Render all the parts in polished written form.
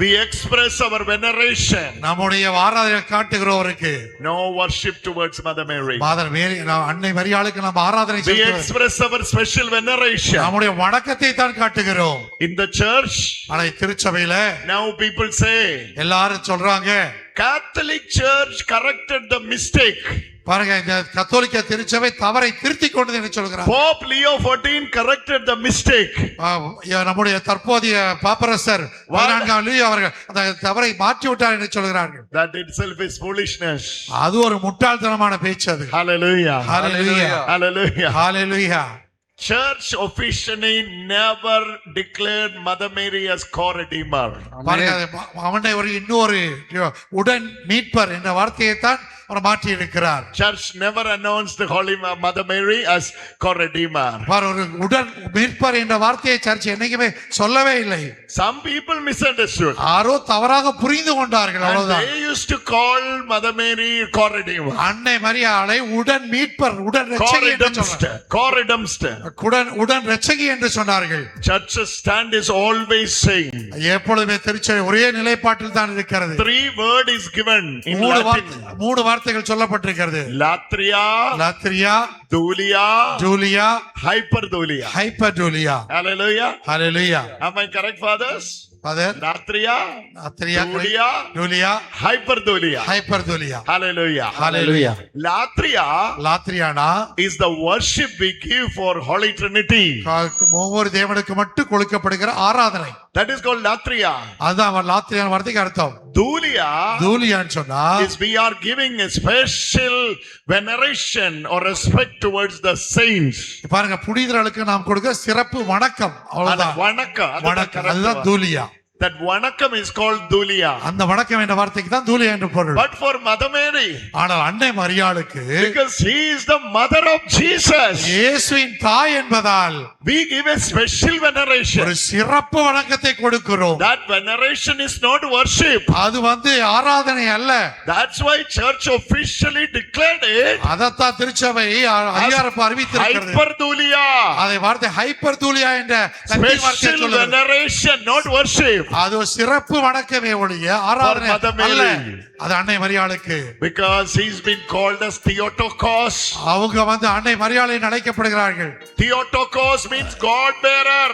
we express our veneration. நம்முடைய ஆராதனை காட்டுகிறவருக்கு No worship towards Mother Mary. மாதர் மேரி அன்னை மரியாளுக்கு நாம் ஆராதனை We express our special veneration. நம்முடைய வணக்கத்தை தான் காட்டுகிறோம். In the church, ஆனா திருச்சபையில now people say, எல்லாரும் சொல்றாங்க Catholic Church corrected the mistake. பாருங்க, இந்த கத்தோலிக்க திருச்சபை தவறை திருத்திக் கொண்டது என்று சொல்கிறார். Pope Leo 14 corrected the mistake. நம்முடைய தற்போதைய பாப்பரசர் 14ஆம் லியோ அவர்கள் அந்த தவறை மாற்றி விட்டார் என்று சொல்கிறார்கள். That itself is foolishness. அது ஒரு முட்டாள்தனமான பேச்சு அது. Hallelujah. Hallelujah. Hallelujah. Hallelujah. Church officially never declared Mother Mary as co-redeemer. பாருங்க, அவனை ஒரு இன்னொரு உடன் மீட்பர் என்ற வார்த்தையை தான் அவர் மாற்றி இருக்கிறார். Church never announced the Holy Mother Mary as co-redeemer. ஒரு உடன் மீட்பர் என்ற வார்த்தையை சர்ச் என்னைக்குமே சொல்லவே இல்லை. Some people misunderstood. யாரோ தவறாக புரிந்து கொண்டார்கள், அவ்வளவுதான். They used to call Mother Mary co-redeemer. அன்னை மரியாளை உடன் மீட்பர், உடன் இரட்சகி என்று சொன்னார்கள். Co-redemptor. உடன் இரட்சகி என்று சொன்னார்கள். Church's stand is always saying. எப்பொழுதுமே திருச்சபை ஒரே நிலைப்பாட்டில் தான் இருக்கிறது. 3 word is given in Latin. 3 வார்த்தைகள் சொல்லப்பட்டிருக்கிறது. latria, dulia, hyperdulia. Hallelujah. Hallelujah. Am I correct, fathers? Father, latria, dulia, hyperdulia. Hallelujah. Hallelujah. Latriana is the worship we give for Holy Trinity. ஒவ்வொரு தேவனுக்கு மட்டும் கொடுக்கப்படுகிற ஆராதனை. That is called latria. அதான் லாத்ரியான வார்த்தைக்கு அர்த்தம். Duliaன்னு சொன்னா is we are giving a special veneration or respect towards the saints. பாருங்க, புனிதர்களுக்கு நாம் கொடுக்கிற சிறப்பு வணக்கம், அவ்வளவுதான். வணக்கம், அதுதான் தூலியா. That வணக்கம் is called dulia. அந்த வணக்கம் என்ற வார்த்தைக்கு தான் தூலியா என்று பொருள். But for Mother Mary, ஆனால் அன்னை மரியாளுக்கு, because she is the mother of Jesus, இயேசுவின் தாய் என்பதால் we give a special veneration. ஒரு சிறப்பு வணக்கத்தை கொடுக்கிறோம். That veneration is not worship. அது ஆராதனை அல்ல. That's why church officially declared it. அதத்தான் திருச்சபை அதிகாரப்ப அறிவித்திருக்கிறது. Hyperdulia. அதை வார்த்தை ஹைப்பர்துலியா என்ற லத்தீன் வார்த்தை special சொல்லுது. veneration, not worship. அது ஒரு சிறப்பு வணக்கமே ஒழிய ஆராதனை அல்ல. அது அன்னை மரியாளுக்கு. Because he's been called as Theotokos. அவங்க அன்னை மரியாளை அழைக்கப்படுகிறார்கள். Theotokos means God bearer.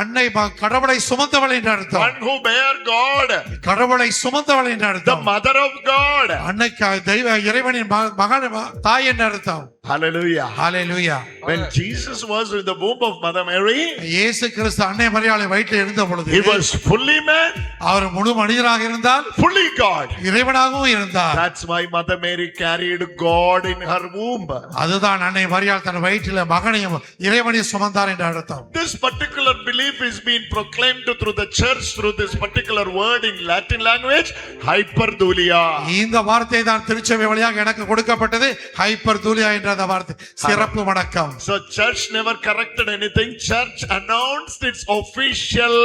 அன்னை கடவுளை சுமந்தவள் என்று அர்த்தம். One who bear God. கடவுளை சுமந்தவள் என்று அர்த்தம். The mother of God. அன்னை தெய்வ இறைவனின் மகன், தாய் என்று அர்த்தம். Hallelujah. Hallelujah. When Jesus was in the womb of Mother Mary, இயேசு கிறிஸ்து அன்னை மரியாளை வயிற்றில் இருந்த பொழுது, he was fully man, அவர் முழு மனிதராக இருந்தால், fully God, இறைவனாகவும் இருந்தார். That's why Mother Mary carried God in her womb. அதுதான் அன்னை மரியாள் தன் வயிற்றில் மகனையும் இறைவனையும் சுமந்தார் என்று அர்த்தம். This particular belief is being proclaimed through the church through this particular word in Latin language, hyperdulia. இந்த வார்த்தை தான் திருச்சபை வழியாக எனக்கு கொடுக்கப்பட்டது, ஹைப்பர்துலியா என்ற அந்த வார்த்தை, சிறப்பு வணக்கம். So church never corrected anything. Church announced its official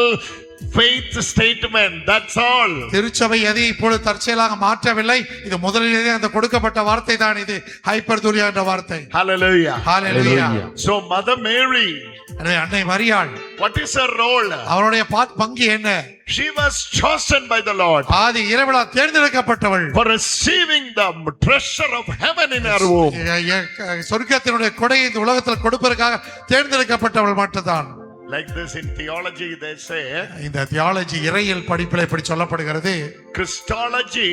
faith statement. That's all. திருச்சபை எதை இப்பொழுது தற்செயலாக மாற்றவில்லை. இது முதலிலே அந்த கொடுக்கப்பட்ட வார்த்தை தான் இது, ஹைப்பர்துலியா என்ற வார்த்தை. Hallelujah. Hallelujah. So Mother Mary, அன்னை மரியாள், what is her role? அவருடைய பங்கு என்ன? She was chosen by the Lord. Aadhi இரவலால் தேர்ந்தெடுக்கப்பட்டவள். For receiving the treasure of heaven in her womb. சொர்க்கத்தினுடைய கொடையை இந்த உலகத்தில் கொடுப்பதற்காக தேர்ந்தெடுக்கப்பட்டவள் மட்டும்தான். Like this in theology they say, இந்த தியாலஜி இறையியல் படிப்பில் இப்படி சொல்லப்படுகிறது, Christology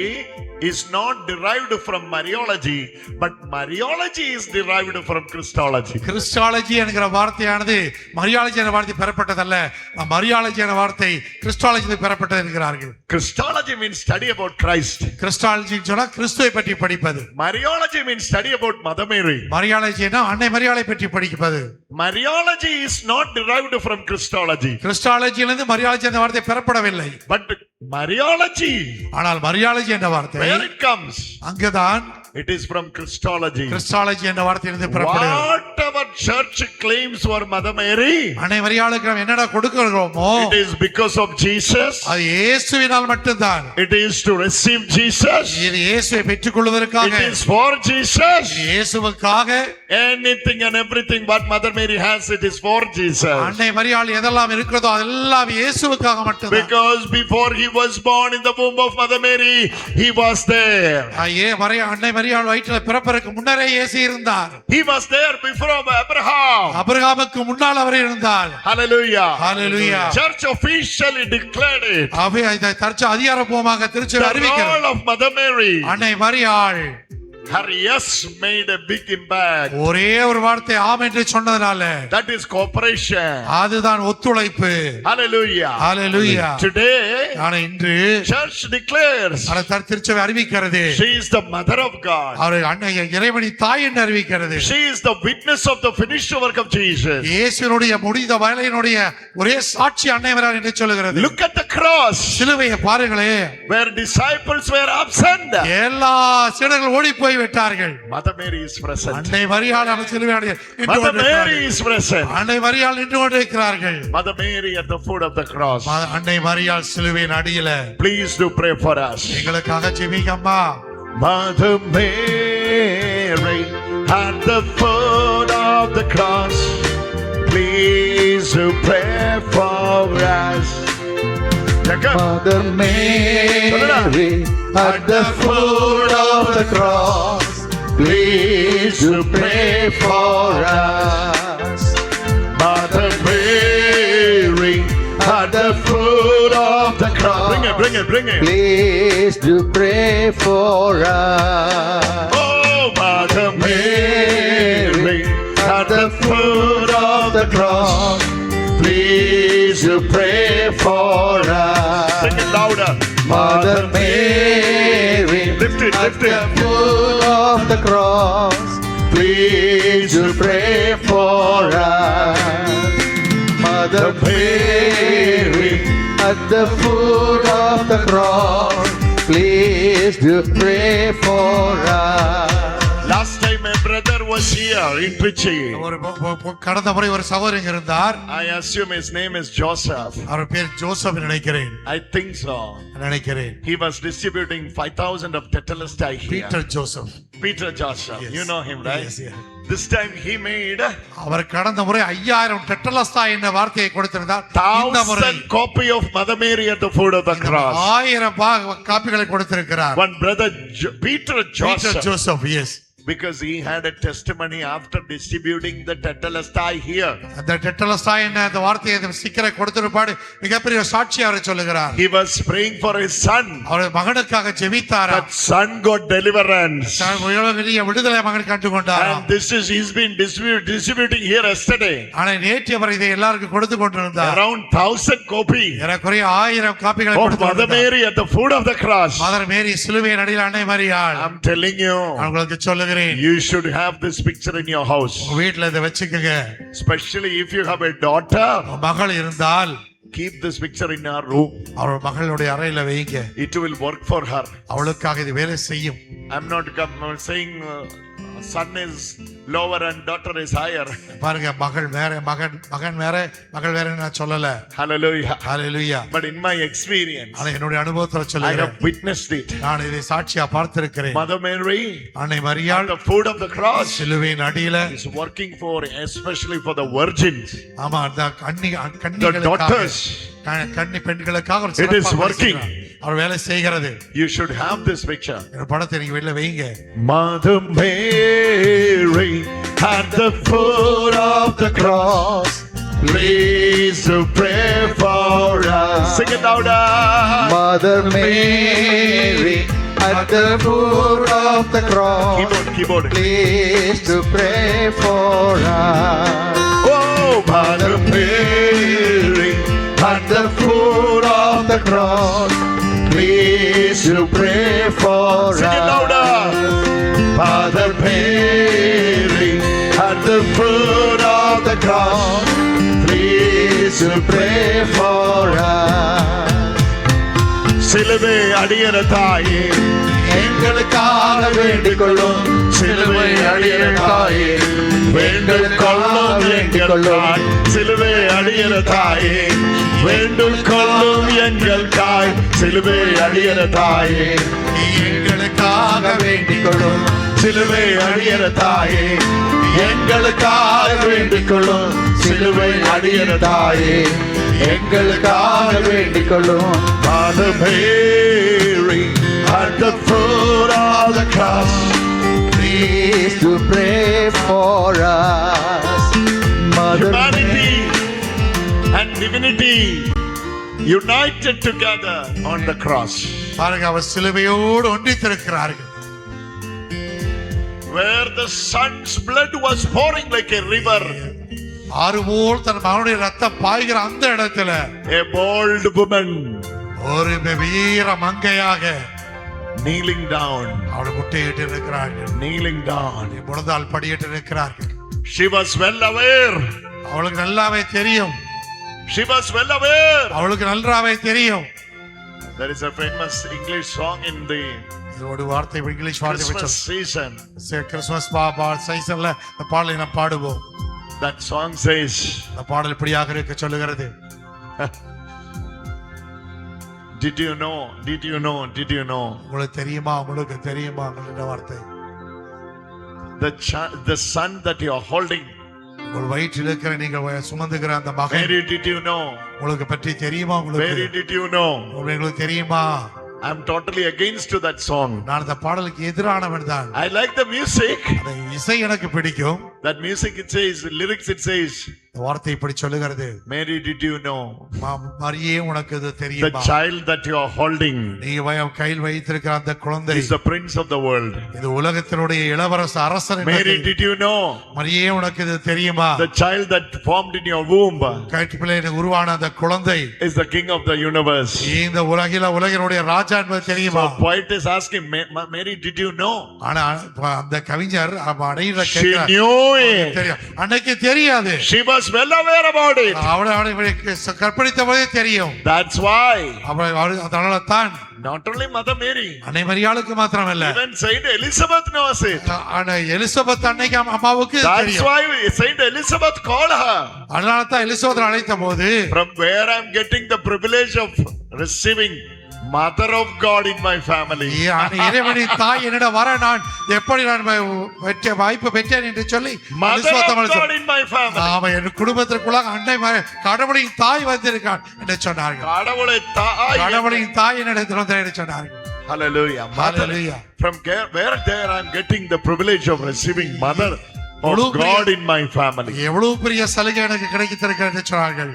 is not derived from Mariology, but Mariology is derived from Christology. Christology என்கிற வார்த்தையானது மரியாலஜி என்ற வார்த்தை பெறப்பட்டதல்ல, மரியாலஜி என்ற வார்த்தை கிறிஸ்டாலஜி பெறப்பட்டது என்கிறார்கள். Christology means study about Christ. Christology சொன்னா கிறிஸ்துவை பற்றி படிப்பது. Mariology means study about Mother Mary. மரியாலஜினா அன்னை மரியாளை பற்றி படிப்பது. Mariology is not derived from Christology. கிறிஸ்டாலஜியிலிருந்து மரியாலஜி என்ற வார்த்தை பெறப்படவில்லை. But Mariology, ஆனால் மரியாலஜி என்ற வார்த்தை where it comes, அங்கதான் It is from Christology. Christology என்ற வார்த்தையிலிருந்து பெறப்படுகிறது. Whatever church claims for Mother Mary, அன்னை மரியாளுக்கு நாம் என்னடா கொடுக்கிறோமோ it is because of Jesus. அது இயேசுவினால் மட்டும்தான். It is to receive Jesus. இது இயேசுவை பெற்றுக்கொள்வதற்காக. It is for Jesus. இது இயேசுவுக்காக. Anything and everything what Mother Mary has, it is for Jesus. அன்னை மரியாள் எதெல்லாம் இருக்கிறதோ அதெல்லாம் இயேசுவுக்காக மட்டும்தான். Because before he was born in the womb of Mother Mary, he was there. அன்னை மரியாள் வயிற்றில் பிறப்பதற்கு முன்னரே இயேசு இருந்தார். He was there before Abraham. ஆபிரகாமுக்கு முன்னால் அவர் இருந்தார். Hallelujah. Hallelujah. Church officially declared it. அவை தர்ச்ச அதிகாரப்பூர்வமாக திருச்சபை அறிவிக்கிறது. The role of Mother Mary. அன்னை மரியாள் her yes made a big impact. ஒரே ஒரு வார்த்தை ஆம் என்று சொன்னதனால That is cooperation. அதுதான் ஒத்துழைப்பு. Hallelujah. Hallelujah. Today ஆனா இன்று church declares திருச்சபை அறிவிக்கிறது. She is the mother of God. அவர் அன்னை இறைவனின் தாய் என்று அறிவிக்கிறது. She is the witness of the finished work of Jesus. இயேசுவினுடைய முடிந்த வேலையினுடைய ஒரே சாட்சி அன்னை மரியாள் என்று சொல்கிறது. Look at the cross. சிலுவையை பாருங்களே. Where disciples were absent. எல்லா சீடர்கள் ஓடி போய் விட்டார்கள். Mother Mary is present. அன்னை மரியாள் அந்த சிலுவையில் Mother Mary is present. அன்னை மரியாள் நின்று கொண்டிருக்கிறார்கள். Mother Mary at the foot of the cross. அன்னை மரியாள் சிலுவையின் அடியில. Please do pray for us. எங்களுக்காக ஜெபிங்கம்மா. Mother Mary at the foot of the cross. Please do pray for us. Mother Mary at the foot of the cross, please do pray for us. Mother Mary at the foot of the cross. Bring it. Please do pray for us. Oh, Mother Mary at the foot of the cross. Please do pray for us. Sing it louder. Mother Mary Lift it. at the foot of the cross, please do pray for us. Mother Mary at the foot of the cross, please do pray for us. Last time my brother was here in Trichy. கடந்த முறை ஒரு சகோதரன் இருந்தார். I assume his name is Joseph. அவர் பேர் Joseph நினைக்கிறேன். I think so. நினைக்கிறேன். He was distributing 5,000 of tetelestai here. Peter Joseph. Peter Joseph. Yes. You know him, right? Yes. This time he made அவர் கடந்த முறை 5000 டெட்டலஸ்தா என்ற வார்த்தையை கொடுத்திருந்தார். இந்த முறை 1,000 copy of Mother Mary at the foot of the cross. 1000 காப்பிகளை கொடுத்திருக்கிறார். One brother Peter Joseph. Yes. Because he had a testimony after distributing the tetelestai here. அந்த டெட்டலஸ்தா என்ற அந்த வார்த்தையை ஸ்டிக்கரை கொடுத்திருப்பாடு மிகப்பெரிய சாட்சி அவர் சொல்லுகிறார். He was praying for his son. அவர் மகனுக்காக ஜெபித்தார். That son got deliverance. விடுதலை மகன் கண்டுகொண்டார். And this is he's been distributing here yesterday. ஆனா நேற்று அவர் இதை எல்லாருக்கும் கொடுத்து கொண்டிருந்தார். Around 1,000 copy. ஏறக்குறைய 1000 காப்பிகளை கொடுத்து Mother Mary at the foot of the cross. Mother Mary சிலுவையின் அடியில் அன்னை மரியாள். I'm telling you. உங்களுக்கு சொல்லுகிறேன். You should have this picture in your house. வீட்ல இத வெச்சுக்கங்க. Especially if you have a daughter. மகள் இருந்தால் keep this picture in your room. அவள் மகளுடைய அறையில வைங்க. It will work for her. அவளுக்காக இது வேலை செய்யும். I'm not saying son is lower and daughter is higher. பாருங்க மகள் வேற மகன் வேற மகள் வேற நான் சொல்லல. Hallelujah. Hallelujah. But in my experience, அத என்னோட அனுபவத்துல I சொல்றேன். have witnessed it. நான் இதை சாட்சியா பார்த்திருக்கிறேன். Mother Mary அன்னை மரியாள் at the foot of the cross சிலுவையின் அடியில is working for, especially for the virgins. ஆமா அந்த The daughters. கன்னி பெண்களுக்காக ஒரு It is working. அவர் வேலை செய்கிறது. You should have this picture. இந்த படத்தை நீங்க வெளியில வைங்க. Mother Mary at the foot of the cross, please to pray for us. Sing it louder. Mother Mary at the foot of the cross, Keyboard. please to pray for us. Oh, Mother Mary at the foot of the cross, please to pray for us. Sing it louder. Mother Mary at the foot of the cross, please to pray for us. சிலுவை அடியற தாயே எங்களுக்காக வேண்டிக் கொள்ளும் சிலுவை அடியிற தாயே வேண்டுல் கொள்ளும் எங்கள் தாய் சிலுவை அடியிற தாயே வேண்டுல் கொள்ளும் எங்கள் தாய் சிலுவை அடியிற தாயே எங்களுக்காக வேண்டிக் கொள்ளும் சிலுவை அடியிற தாயே எங்களுக்காக வேண்டிக் கொள்ளும் சிலுவை அடியிற தாயே எங்களுக்காக வேண்டிக் கொள்ளும் Mother Mary at the foot of the cross Please to pray for us Mother humanity and divinity united together on the cross பாருங்க அவர் சிலுவையோடு ஒன்றித்திருக்கிறார்கள் where the son's blood was pouring like a river ஆறு போல் தன் மகனுடைய ரத்தம் பாய்கிற அந்த இடத்துல a bold woman ஒரு வீர மங்கையாக kneeling down அவள் முட்டையிட்டு இருக்கிறார்கள் kneeling down முழந்தால் படியிட்டு இருக்கிறார்கள் she was well aware அவளுக்கு நல்லாவே தெரியும் she was well aware அவளுக்கு நல்லாவே தெரியும் there is a famous English song in the ஒரு வார்த்தை இங்கிலீஷ் வார்த்தை Christmas season கிறிஸ்துமஸ் சீசன்ல இந்த பாடலை நாம் பாடுவோம் that song says இந்த பாடல் இப்படியாக இருக்க சொல்லுகிறது did you know உங்களுக்கு தெரியுமா இந்த வார்த்தை the son that you are holding உங்கள் வயிற்றில் இருக்கிற நீங்க சுமந்துகிற அந்த மகன் Mary did you know உங்களுக்கு பற்றி தெரியுமா Mary உங்களுக்கு did you know உங்களுக்கு தெரியுமா I'm totally against to that song நான் அந்த பாடலுக்கு எதிரானவன் தான் I like the music அந்த இசை எனக்கு பிடிக்கும் that music it says lyrics it says இந்த வார்த்தை இப்படி சொல்லுகிறது Mary did you know மரியே உனக்கு இது the தெரியுமா child that you are holding நீ கையில் வைத்திருக்கிற அந்த குழந்தை is the prince of the world இது உலகத்தினுடைய இளவரச அரசன் Mary did you know மரியே உனக்கு இது தெரியுமா the child that formed in your womb கற்பத்திலே உருவான அந்த குழந்தை is the king of the universe இந்த உலகினுடைய ராஜா என்பது தெரியுமா so poet is asking Mary did you know ஆனா அந்த கவிஞர் அடையிற she knew it தெரியும் அன்னைக்கு தெரியாது she was well aware about it அவளை கற்பழித்த போதே தெரியும் that's why அதனால தான் not only Mother Mary அன்னை மரியாளுக்கு மாத்திரமல்ல even Saint Elizabeth knows it ஆனா எலிசபெத் அன்னைக்கு அம்மாவுக்கு that's தெரியும் why Saint Elizabeth called her அதனால தான் எலிசபெத் அழைத்த போது from where I'm getting the privilege of receiving mother of God in my family இறைவனின் தாய் என்னிடம் வர நான் எப்படி நான் வாய்ப்பு பெற்றேன் என்று சொல்லி mother of God in my family அவன் என் குடும்பத்திற்குள்ளாக அன்னை கடவுளின் தாய் வந்திருக்கான் என்று சொன்னார்கள் கடவுளின் தாய் என்னிடத்தில் வந்தார் என்று சொன்னார்கள் hallelujah hallelujah from where there I'm getting the privilege of receiving mother of God in my family எவ்வளவு பெரிய சலுகை எனக்கு கிடைத்திருக்கிறது என்று சொன்னார்கள்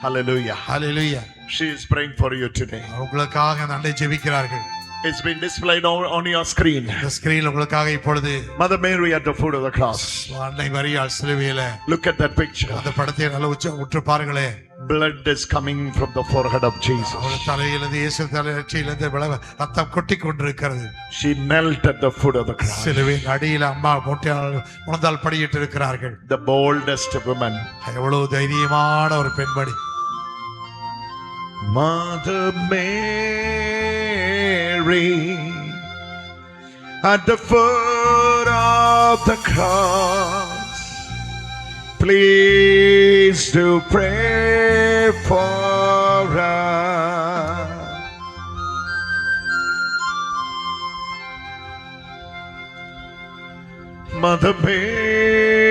hallelujah hallelujah she is praying for you today உங்களுக்காக நன்மை ஜெபிக்கிறார்கள் it's been displayed on your screen இந்த ஸ்கிரீன்ல உங்களுக்காக இப்பொழுது Mother Mary at the foot of the cross அன்னை மரியாள் சிலுவையிலே look at that picture அந்த படத்தை நல்ல உற்று பாருங்களே blood is coming from the forehead of Jesus அவர் தலையிலிருந்து இயேசு தலையிலிருந்து ரத்தம் கொட்டி கொண்டிருக்கிறது she knelt at the foot of the cross சிலுவையின் அடியில் அம்மா முழந்தால் படியிட்டு இருக்கிறார்கள் the boldest woman எவ்வளவு தைரியமான ஒரு பெண்மணி Mother Mary at the foot of the cross please do pray for us Mother Mary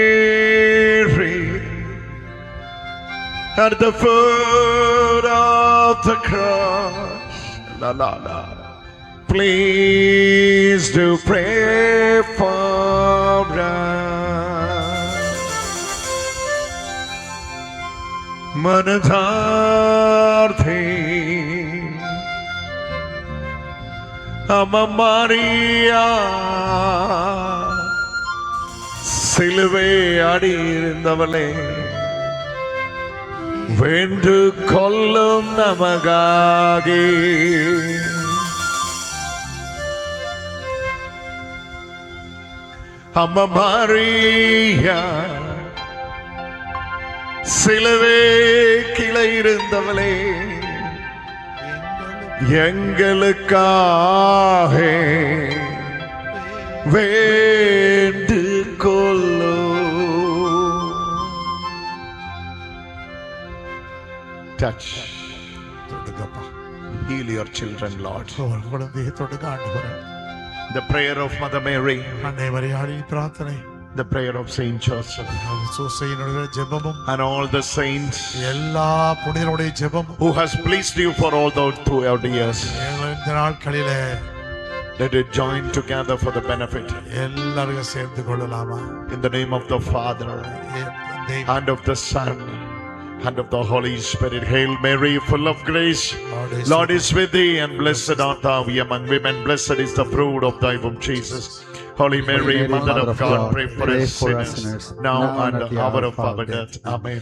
at the foot of the cross la la la please do pray for us manadharthi Amma Maria சிலுவை அடியிருந்தவளே வேண்டு கொள்ளும் நமகாகே அம்மா மரியா சிலுவை கீழே இருந்தவளே எங்களுக்காக வேண்டிக் கொள்ளும். Touch, தொடுங்கப்பா. heal your children, Lord. ஒரு குழந்தையை தொடுங்க ஆண்டவரே. The prayer of Mother Mary, அன்னை மரியாளின் பிரார்த்தனை, the prayer of Saint Joseph, சூசையினுடைய ஜெபமும் and all the saints எல்லா புனிதருடைய ஜெபமும் who has pleased you for all those throughout the years. இந்த நாட்களிலே Let it join together for the benefit. எல்லாரும் சேர்ந்து கொள்ளலாமா? In the name of the Father, தெய்வ and of the Son, and of the Holy Spirit. Hail Mary, full of grace. Lord is with thee, and blessed art thou among women. Blessed is the fruit of thy womb, Jesus. Holy Mary, Mother of God, pray for us sinners, now and at the hour of our death. Amen.